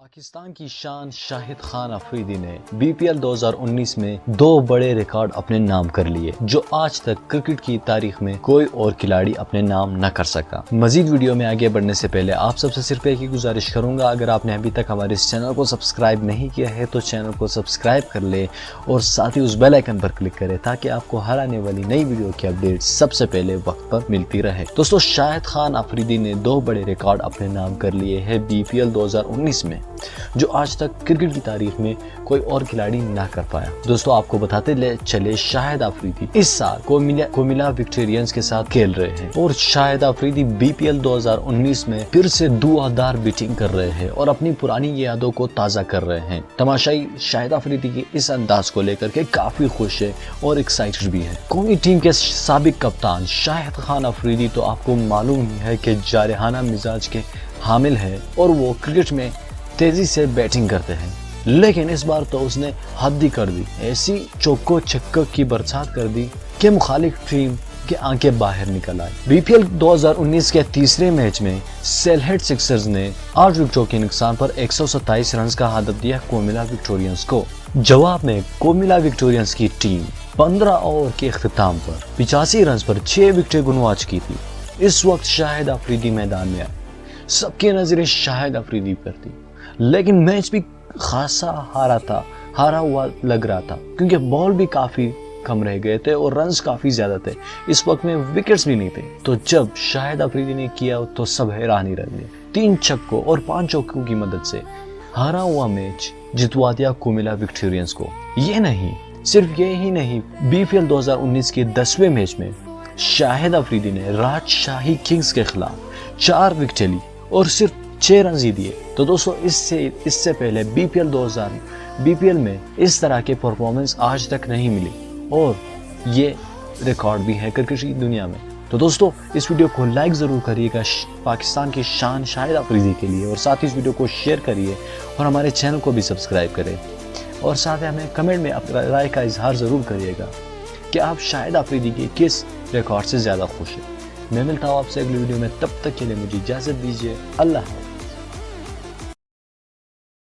پاکستان کی شان شاہد خان افریدی نے بی پی ایل 2019 میں 2 بڑے ریکارڈ اپنے نام کر لیے جو آج تک کرکٹ کی تاریخ میں کوئی اور کھلاڑی اپنے نام نہ کر سکا۔ مزید ویڈیو میں آگے بڑھنے سے پہلے آپ سب سے صرف ایک ہی گزارش کروں گا، اگر آپ نے ابھی تک ہمارے اس چینل کو سبسکرائب نہیں کیا ہے تو چینل کو سبسکرائب کر لے اور ساتھ ہی اس بیل آئیکن پر کلک کرے تاکہ آپ کو ہر آنے والی نئی ویڈیو کی اپڈیٹ سب سے پہلے وقت پر ملتی رہے۔ دوستو، شاہد خان افریدی نے 2 بڑے ریکارڈ اپنے نام کر لیے ہیں بی پی ایل 2019 میں جو آج تک کرکٹ کی تاریخ میں کوئی اور کھلاڑی نہ کر پایا۔ دوستو، آپ کو بتاتے چلے شاہد افریدی اس سال کومیلا وکٹورینز کے ساتھ کھیل رہے ہیں اور شاہد افریدی بی پی ایل 2019 میں پھر سے دھواں بیٹنگ کر رہے ہیں اور اپنی پرانی یادوں کو تازہ کر رہے ہیں۔ تماشائی شاہد افریدی کے اس انداز کو لے کر کے کافی خوش ہے اور ایکسائٹڈ بھی ہے۔ قومی ٹیم کے سابق کپتان شاہد خان افریدی تو آپ کو معلوم ہی ہے کہ جارحانہ مزاج کے حامل ہے اور وہ کرکٹ میں تیزی سے بیٹنگ کرتے ہیں، لیکن اس بار تو اس نے حد ہی کر دی، ایسی چوکو چھکوں کی برسات کر دی کہ مخالف ٹیم کے آنکھیں باہر نکل آئے۔ بی پی ایل 2019 کے تیسرے میچ میں سیلہٹ سکسرز نے 8 وکٹوں کے نقصان پر 127 رنز کا ہدف دیا کومیلا وکٹورینز کو۔ جواب میں کومیلا وکٹورینز کی ٹیم 15 اوور کے اختتام پر 85 رنز پر 6 وکٹیں گنوا چکی تھی۔ اس وقت شاہد افریدی میدان میں آئے، سب کی نظریں شاہد افریدی پر تھی، لیکن میچ بھی خاصا ہارا ہوا لگ رہا تھا کیونکہ بال بھی کافی کم رہ گئے تھے اور رنز کافی زیادہ تھے، اس وقت میں وکٹس بھی نہیں تھے۔ تو جب شاہد افریدی نے کیا تو سب حیران ہی رہ گئے، 3 چھکوں اور 5 چوکوں کی مدد سے ہارا ہوا میچ جتوا دیا کومیلا وکٹورینز کو۔ یہ نہیں، صرف یہی نہیں، بی پی ایل 2019 کے 10ویں میچ میں شاہد افریدی نے راجشاہی کنگز کے خلاف 4 وکٹیں لی اور صرف 6 رنز ہی دیے۔ تو دوستو، اس سے پہلے بی پی ایل میں اس طرح کے پرفارمنس آج تک نہیں ملی اور یہ ریکارڈ بھی ہے کرکٹ کی دنیا میں۔ تو دوستو، اس ویڈیو کو لائک ضرور کریے گا پاکستان کی شان شاہد افریدی کے لیے، اور ساتھ ہی اس ویڈیو کو شیئر کریے اور ہمارے چینل کو بھی سبسکرائب کریں، اور ساتھ ہی ہمیں کمنٹ میں اپنی رائے کا اظہار ضرور کریے گا کہ آپ شاہد افریدی کے کس ریکارڈ سے زیادہ خوش ہیں۔ میں ملتا ہوں آپ سے اگلی ویڈیو میں، تب تک کے لیے مجھے اجازت دیجیے۔ اللہ حافظ۔